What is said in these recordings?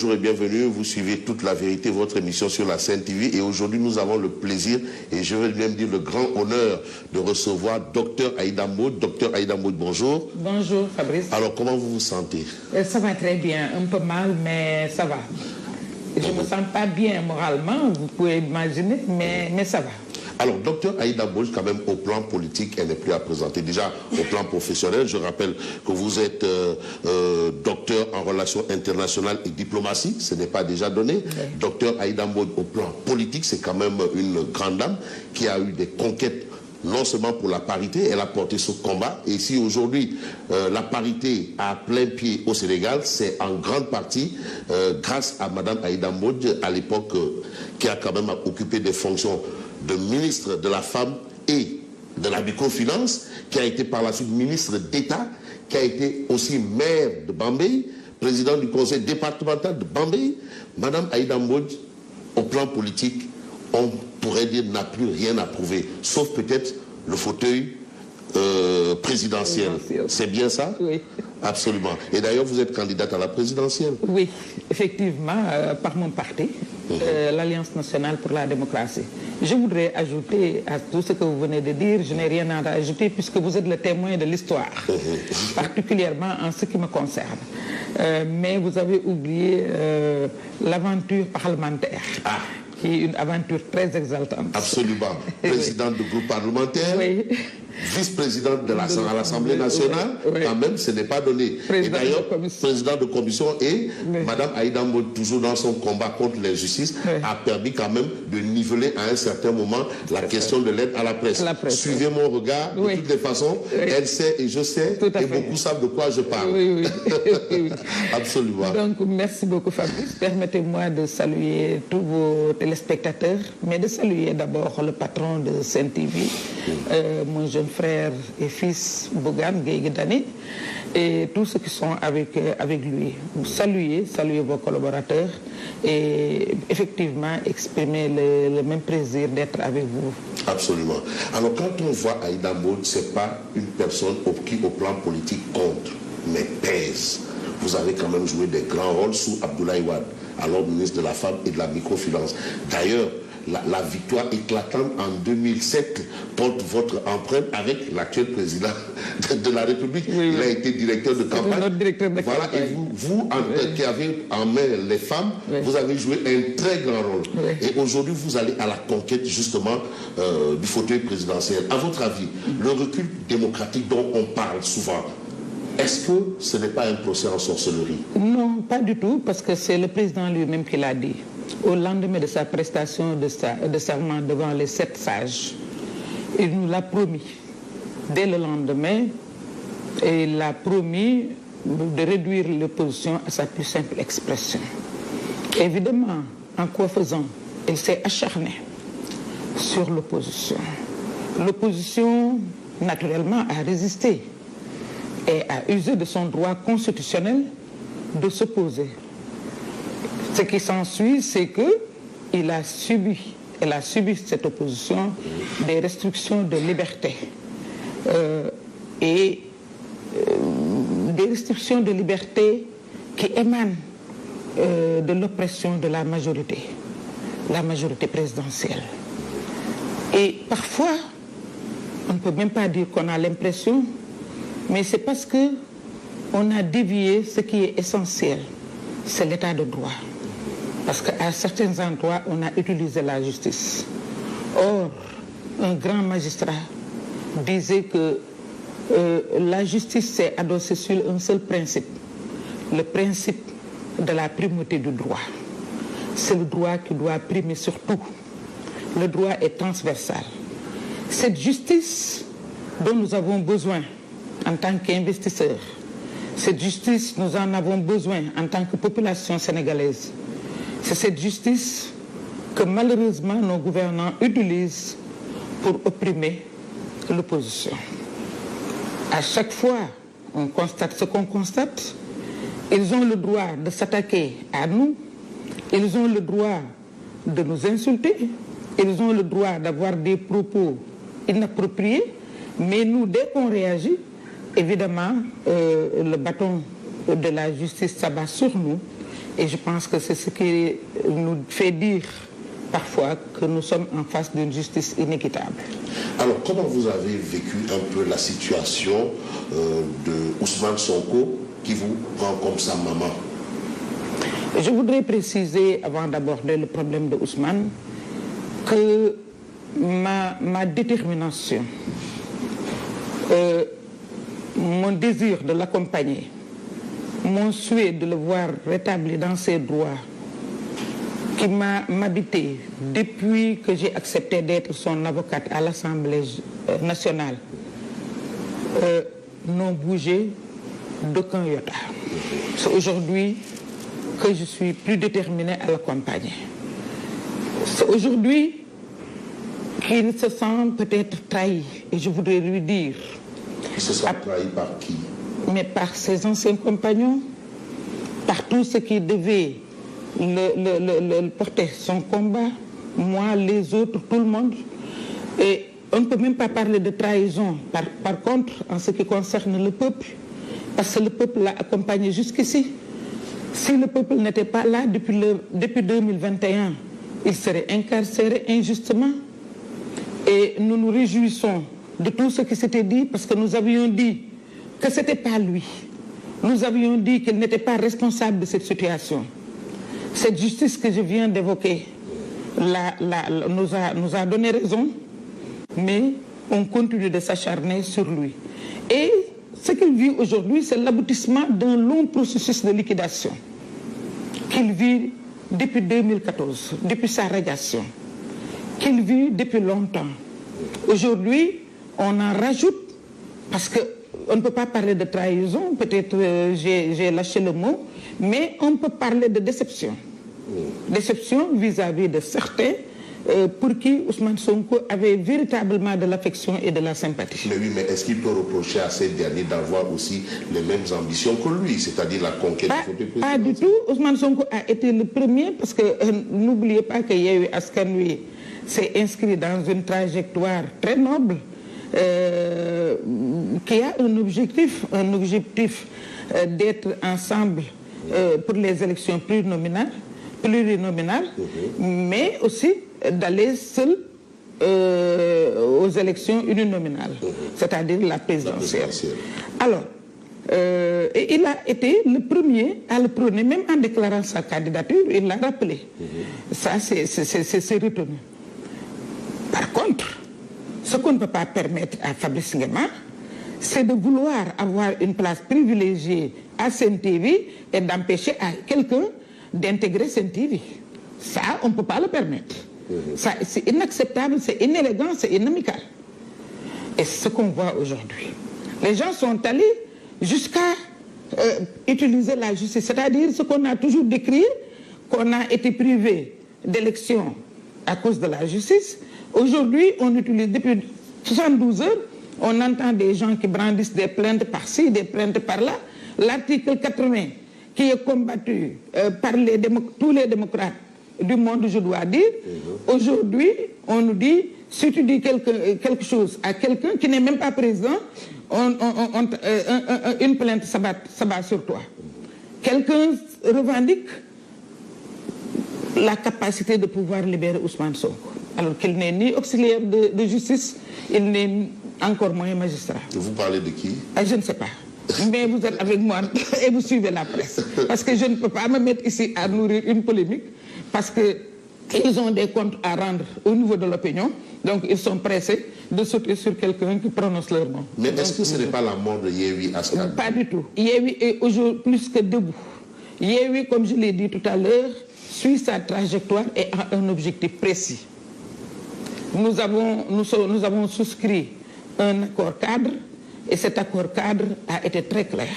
Bonjour et bienvenue, vous suivez Toute la vérité, votre émission sur la Sen TV et aujourd'hui nous avons le plaisir et je vais même dire le grand honneur de recevoir Dr Aïda Mbodj. Dr Aïda Mbodj, bonjour. Bonjour Fabrice. Alors comment vous vous sentez? Ça va très bien, un peu mal mais ça va. Je ne me sens pas bien moralement, vous pouvez imaginer, mais ça va. Alors, docteur Aïda Mbodj, quand même, au plan politique, elle n'est plus à présenter. Déjà, au plan professionnel, je rappelle que vous êtes docteur en relations internationales et diplomatie, ce n'est pas déjà donné. Oui. Docteur Aïda Mbodj, au plan politique, c'est quand même une grande dame qui a eu des conquêtes, non seulement pour la parité, elle a porté ce combat. Et si aujourd'hui, la parité a plein pied au Sénégal, c'est en grande partie grâce à Madame Aïda Mbodj, à l'époque, qui a quand même occupé des fonctions de ministre de la Femme et de la microfinance, qui a été par la suite ministre d'État, qui a été aussi maire de Bambey, président du conseil départemental de Bambey. Madame Aïda Mbodj, au plan politique, on pourrait dire n'a plus rien à prouver, sauf peut-être le fauteuil présidentiel. C'est bien ça? Oui. Absolument. Et d'ailleurs, vous êtes candidate à la présidentielle. Oui, effectivement, par mon parti, l'Alliance nationale pour la démocratie. Je voudrais ajouter à tout ce que vous venez de dire, je n'ai rien à ajouter puisque vous êtes le témoin de l'histoire, particulièrement en ce qui me concerne. Mais vous avez oublié l'aventure parlementaire. Ah. Qui est une aventure très exaltante. Absolument. Présidente du groupe parlementaire, oui. Vice-présidente de l'Assemblée nationale, oui. Quand même, ce n'est pas donné. Et d'ailleurs, président de commission et oui. Madame Aïda Mbodj, toujours dans son combat contre l'injustice, oui. A permis quand même de niveler à un certain moment la question de l'aide à la presse. Suivez mon regard, de toutes les façons, oui. Elle sait et je sais, et beaucoup savent de quoi je parle. Oui, oui. Absolument. Donc, merci beaucoup Fabrice. Permettez-moi de saluer tous vos téléspectateurs, mais de saluer d'abord le patron de Sen TV, mon jeune frère et fils Bougane Gueye Dany et tous ceux qui sont avec lui. Saluez vos collaborateurs et effectivement exprimer le même plaisir d'être avec vous. Absolument. Alors quand on voit Aïda Mbodj, ce n'est pas une personne qui au plan politique compte, mais pèse. Vous avez quand même joué des grands rôles sous Abdoulaye Wade, alors ministre de la Femme et de la microfinance. D'ailleurs, la victoire éclatante en 2007 porte votre empreinte avec l'actuel président de la République. Oui, il a été directeur de campagne. Notre directeur de voilà, campagne. et vous qui avez en main les femmes, oui. Vous avez joué un très grand rôle. Oui. Et aujourd'hui, vous allez à la conquête justement du fauteuil présidentiel. À votre avis, le recul démocratique dont on parle souvent, est-ce que ce n'est pas un procès en sorcellerie? Non, pas du tout, parce que c'est le président lui-même qui l'a dit. Au lendemain de sa prestation de serment devant les 7 sages, il nous l'a promis. Dès le lendemain, il a promis de réduire l'opposition à sa plus simple expression. Évidemment, en quoi faisant, il s'est acharné sur l'opposition. L'opposition, naturellement, a résisté et a usé de son droit constitutionnel de s'opposer. Ce qui s'ensuit, c'est qu'elle a subi cette opposition des restrictions de liberté et des restrictions de liberté qui émanent de l'oppression de la majorité présidentielle. Et parfois, on ne peut même pas dire qu'on a l'impression, mais c'est parce qu'on a dévié ce qui est essentiel, c'est l'état de droit. Parce qu'à certains endroits, on a utilisé la justice. Or, un grand magistrat disait que la justice s'est adossée sur un seul principe, le principe de la primauté du droit. C'est le droit qui doit primer sur tout. Le droit est transversal. Cette justice dont nous avons besoin en tant qu'investisseurs, cette justice, nous en avons besoin en tant que population sénégalaise. C'est cette justice que malheureusement nos gouvernants utilisent pour opprimer l'opposition. À chaque fois, on constate ce qu'on constate. Ils ont le droit de s'attaquer à nous. Ils ont le droit de nous insulter. Ils ont le droit d'avoir des propos inappropriés. Mais nous, dès qu'on réagit, évidemment, le bâton de la justice s'abat sur nous Et je pense que c'est ce qui nous fait dire parfois que nous sommes en face d'une justice inéquitable. Alors, comment vous avez vécu un peu la situation de Ousmane Sonko qui vous prend comme sa maman? Je voudrais préciser, avant d'aborder le problème de Ousmane, que ma détermination, mon désir de l'accompagner, mon souhait de le voir rétabli dans ses droits, qui m'a habité depuis que j'ai accepté d'être son avocate à l'Assemblée nationale, n'ont bougé d'aucun iota. C'est aujourd'hui que je suis plus déterminée à l'accompagner. C'est aujourd'hui qu'il se sent peut-être trahi, et je voudrais lui dire... Il se sent trahi par qui? Mais par ses anciens compagnons, par tous ceux qui devaient porter son combat, moi, les autres, tout le monde. Et on ne peut même pas parler de trahison, par contre, en ce qui concerne le peuple, parce que le peuple l'a accompagné jusqu'ici. Si le peuple n'était pas là depuis 2021, il serait incarcéré injustement. Et nous nous réjouissons de tout ce qui s'était dit, parce que nous avions dit que ce n'était pas lui. Nous avions dit qu'il n'était pas responsable de cette situation. Cette justice que je viens d'évoquer nous a donné raison, mais on continue de s'acharner sur lui. Et ce qu'il vit aujourd'hui, c'est l'aboutissement d'un long processus de liquidation qu'il vit depuis 2014, depuis sa radiation, qu'il vit depuis longtemps. Aujourd'hui, on en rajoute, parce qu'on ne peut pas parler de trahison, peut-être j'ai lâché le mot, mais on peut parler de déception. Déception vis-à-vis de certains pour qui Ousmane Sonko avait véritablement de l'affection et de la sympathie. Mais oui, mais est-ce qu'il peut reprocher à ces derniers d'avoir aussi les mêmes ambitions que lui, c'est-à-dire la conquête du fauteuil présidentiel? Pas du tout. Ousmane Sonko a été le premier, parce que n'oubliez pas que Yewwi Askan Wi s'est inscrit dans une trajectoire très noble, qui a un objectif d'être ensemble pour les élections plurinominales, mais aussi d'aller seul aux élections uninominales, c'est-à-dire la présidentielle. Alors, et il a été le premier à le prôner, même en déclarant sa candidature, il l'a rappelé. Ça, c'est retenu. Par contre, ce qu'on ne peut pas permettre à Fabrice Nguema, c'est de vouloir avoir une place privilégiée à Sen TV et d'empêcher à quelqu'un d'intégrer Sen TV. Ça, on ne peut pas le permettre. Ça, c'est inacceptable, c'est inélégant, c'est inamical. Et c'est ce qu'on voit aujourd'hui. Les gens sont allés jusqu'à utiliser la justice, c'est-à-dire ce qu'on a toujours décrit, qu'on a été privé d'élections à cause de la justice. Aujourd'hui, on utilise, depuis 72 heures, on entend des gens qui brandissent des plaintes par-ci, des plaintes par-là. L'article 80, qui est combattu par tous les démocrates du monde, je dois dire, aujourd'hui, on nous dit, si tu dis quelque chose à quelqu'un qui n'est même pas président, une plainte s'abat sur toi. Quelqu'un revendique la capacité de pouvoir libérer Ousmane Sonko, alors qu'il n'est ni auxiliaire de justice, il n'est encore moins magistrat. Vous parlez de qui? Je ne sais pas. Mais vous êtes avec moi et vous suivez la presse. Parce que je ne peux pas me mettre ici à nourrir une polémique, parce qu'ils ont des comptes à rendre au niveau de l'opinion, donc ils sont pressés de sauter sur quelqu'un qui prononce leur nom. Mais est-ce que ce n'est pas la mort de Yewwi Askan Wi? Pas du tout. Yewwi est aujourd'hui plus que debout. Yewwi, comme je l'ai dit tout à l'heure, suit sa trajectoire et a un objectif précis. Nous avons souscrit un accord cadre, et cet accord cadre a été très clair.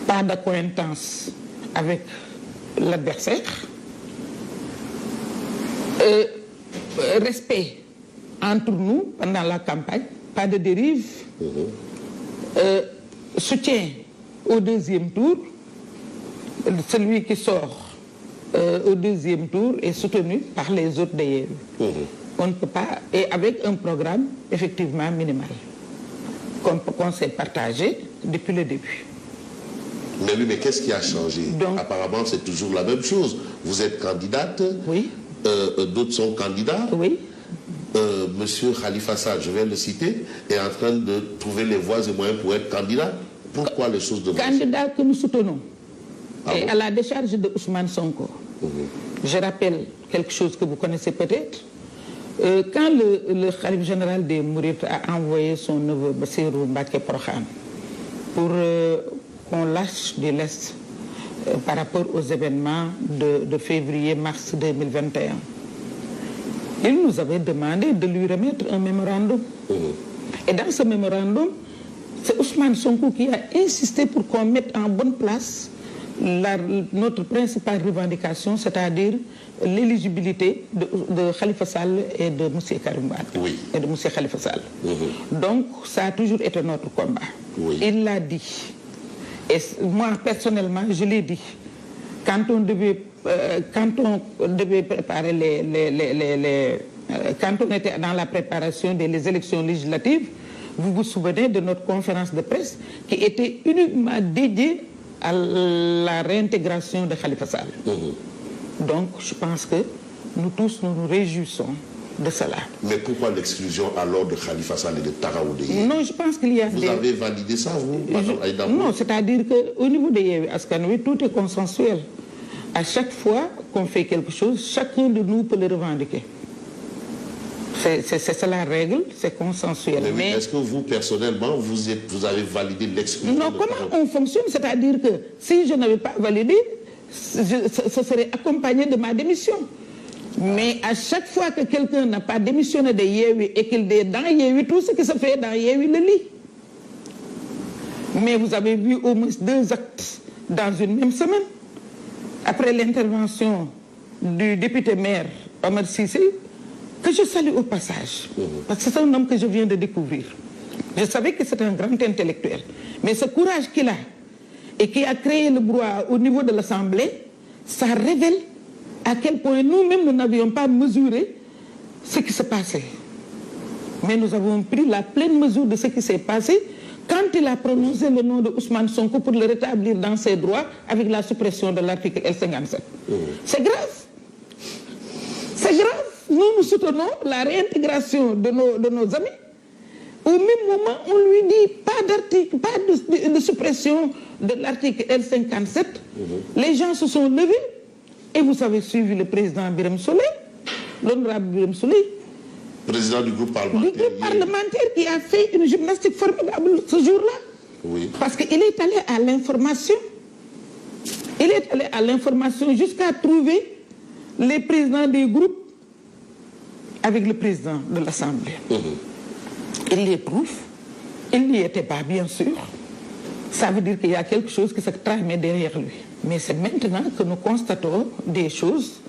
Pas d'accointance avec l'adversaire, respect entre nous pendant la campagne, pas de dérive, soutien au deuxième tour. Celui qui sort au deuxième tour est soutenu par les autres d'ailleurs. On ne peut pas, et avec un programme effectivement minimal qu'on s'est partagé depuis le début. Mais oui, mais qu'est-ce qui a changé? Donc, apparemment, c'est toujours la même chose. Vous êtes candidate, oui. D'autres sont candidats. Oui. Monsieur Khalifa Sall, je vais le citer, est en train de trouver les voies et moyens pour être candidat. Pourquoi les choses de Candidat que nous soutenons. Ah et bon? à la décharge de Ousmane Sonko. Je rappelle quelque chose que vous connaissez peut-être. Quand le Khalife général des Mourides a envoyé son neveu Bassirou Mbacké Prokhane pour qu'on lâche du lest par rapport aux événements de février-mars 2021, il nous avait demandé de lui remettre un mémorandum. Et dans ce mémorandum, c'est Ousmane Sonko qui a insisté pour qu'on mette en bonne place notre principale revendication, c'est-à-dire l'éligibilité de Khalifa Sall et de M. Karim Wade. Oui. Et de M. Khalifa Sall. Donc, ça a toujours été notre combat. Oui. Il l'a dit. Et moi, personnellement, je l'ai dit. Quand on devait préparer quand on était dans la préparation des élections législatives, vous vous souvenez de notre conférence de presse qui était uniquement dédiée à la réintégration de Khalifa Sall. Donc, je pense que nous tous, nous réjouissons de cela. Mais pourquoi l'exclusion alors de Khalifa Sall et de Taraoudé? Non, je pense qu'il y a Vous avez validé ça, vous, Madame Aïda Mbodj? Non, c'est-à-dire qu'au niveau de Yewwi Askan Wi, tout est consensuel. À chaque fois qu'on fait quelque chose, chacun de nous peut le revendiquer. C'est la règle, c'est consensuel. Mais est-ce que vous, personnellement, vous avez validé l'exclusion? Non, comment on fonctionne? C'est-à-dire que si je n'avais pas validé, ce serait accompagné de ma démission. Mais à chaque fois que quelqu'un n'a pas démissionné de Yewwi et qu'il est dans Yewwi, tout ce qui se fait dans Yewwi le lit. Mais vous avez vu au moins 2 actes dans une même semaine. Après l'intervention du député maire Omar Cissé, que je salue au passage, parce que c'est un homme que je viens de découvrir. Je savais que c'est un grand intellectuel. Mais ce courage qu'il a et qui a créé le brouhaha au niveau de l'Assemblée, ça révèle à quel point nous-mêmes, nous n'avions pas mesuré ce qui se passait. Mais nous avons pris la pleine mesure de ce qui s'est passé quand il a prononcé le nom de Ousmane Sonko pour le rétablir dans ses droits avec la suppression de l'article L57. C'est grave. C'est grave. Nous soutenons la réintégration de nos amis. Au même moment, on lui dit pas d'article, pas de suppression de l'article L57. Les gens se sont levés et vous avez suivi le président Birame Souleye, l'honorable Birame Souleye, président du groupe parlementaire. Qui a fait une gymnastique formidable ce jour-là. Oui. Parce qu'il est allé à l'information. Il est allé à l'information jusqu'à trouver les présidents des groupes avec le président de l'Assemblée. Il les trouve. Il n'y était pas, bien sûr. Ça veut dire qu'il y a quelque chose qui se tramait derrière lui. Mais c'est maintenant que nous constatons des choses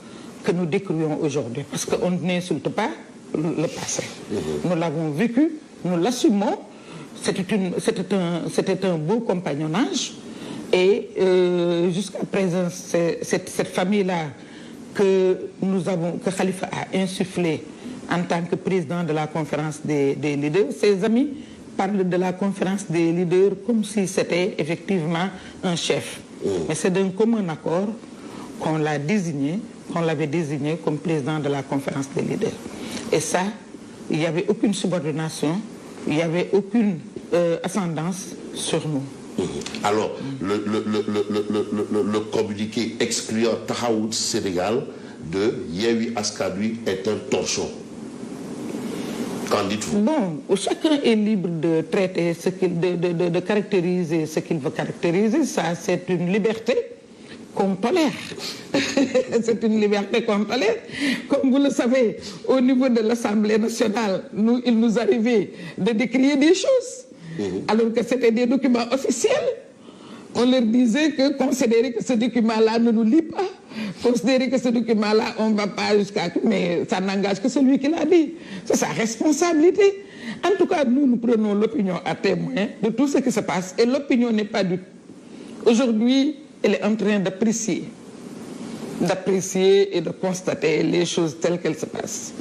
que nous décrivons aujourd'hui. Parce qu'on n'insulte pas le passé. Nous l'avons vécu, nous l'assumons. C'était un beau compagnonnage. Et jusqu'à présent, cette famille-là que Khalifa a insufflé en tant que président de la conférence des leaders, ses amis parlent de la conférence des leaders comme si c'était effectivement un chef. Mais c'est d'un commun accord qu'on l'avait désigné comme président de la conférence des leaders. Et ça, il n'y avait aucune subordination, il n'y avait aucune ascendance sur nous. Alors, le communiqué excluant Tahaoud Sénégal de Yewwi Askan Wi est un torchon. Qu'en dites-vous? Bon, chacun est libre de traiter de caractériser ce qu'il veut caractériser. Ça, c'est une liberté qu'on tolère. C'est une liberté qu'on tolère. Comme vous le savez, au niveau de l'Assemblée nationale, il nous arrivait de décrier des choses. Alors que c'était des documents officiels. On leur disait que considérer que ce document-là ne nous lie pas, considérer que ce document-là, on ne va pas jusqu'à... Mais ça n'engage que celui qui l'a dit. C'est sa responsabilité. En tout cas, nous prenons l'opinion à témoin de tout ce qui se passe. Et l'opinion n'est pas du... Aujourd'hui, elle est en train d'apprécier et de constater les choses telles qu'elles se passent.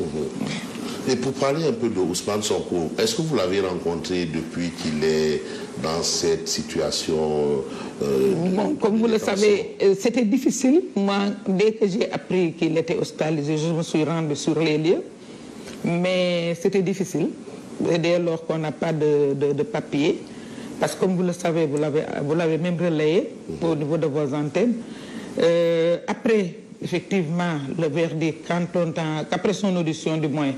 Et pour parler un peu de Ousmane Sonko, est-ce que vous l'avez rencontré depuis qu'il est dans cette situation bon, comme vous le savez, c'était difficile. Moi, dès que j'ai appris qu'il était hospitalisé, je me suis rendue sur les lieux. Mais c'était difficile, dès lors qu'on n'a pas de papier. Parce que comme vous le savez, vous l'avez même relayé au niveau de vos antennes. Après, effectivement, le verdict, après son audition du moins,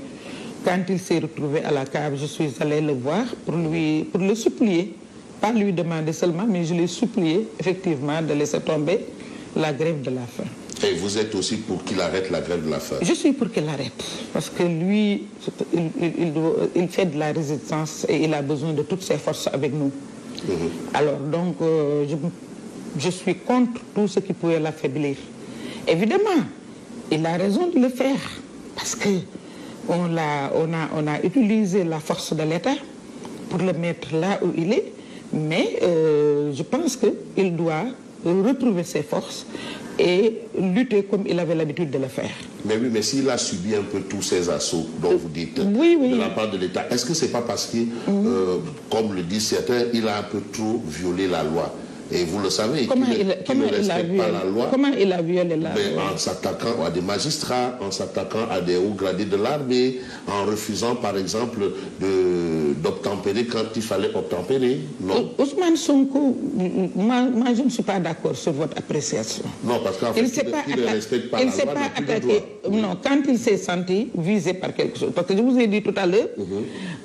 quand il s'est retrouvé à la cave, je suis allée le voir pour le supplier. Pas lui demander seulement, mais je l'ai supplié, effectivement, de laisser tomber la grève de la faim. Et vous êtes aussi pour qu'il arrête la grève de la faim? Je suis pour qu'il arrête, parce que lui, il fait de la résistance et il a besoin de toutes ses forces avec nous. Alors donc, je suis contre tout ce qui pouvait l'affaiblir. Évidemment, il a raison de le faire, parce que on a utilisé la force de l'État pour le mettre là où il est, mais je pense qu'il doit retrouver ses forces et lutter comme il avait l'habitude de le faire. Mais oui, mais s'il a subi un peu tous ces assauts dont vous dites de la part de l'État, est-ce que c'est pas parce que, comme le disent certains, il a un peu trop violé la loi? Et vous le savez, qu'il ne respecte pas la loi. Comment il a violé la loi? En s'attaquant à des magistrats, en s'attaquant à des hauts gradés de l'armée, en refusant par exemple d'obtempérer quand il fallait obtempérer. Non. Ousmane Sonko, moi je ne suis pas d'accord sur votre appréciation. Non, parce qu'en fait, il ne respecte pas la loi. Il ne s'est pas attaqué. Non, quand il s'est senti visé par quelque chose. Parce que je vous ai dit tout à l'heure,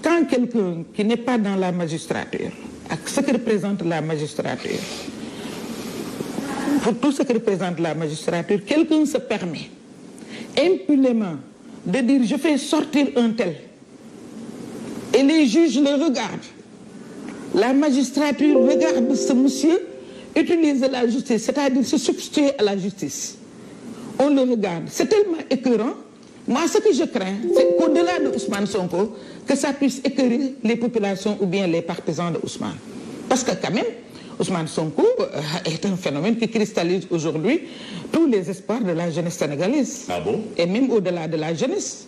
quand quelqu'un qui n'est pas dans la magistrature, ce que représente la magistrature, pour tout ce que représente la magistrature, quelqu'un se permet impunément de dire je fais sortir un tel et les juges le regardent, la magistrature regarde ce monsieur utiliser la justice, c'est-à-dire se substituer à la justice, on le regarde, c'est tellement écœurant. Moi, ce que je crains, c'est qu'au-delà de Ousmane Sonko, que ça puisse écœurer les populations ou bien les partisans de Ousmane. Parce que quand même, Ousmane Sonko est un phénomène qui cristallise aujourd'hui tous les espoirs de la jeunesse sénégalaise. Ah bon? Et même au-delà de la jeunesse.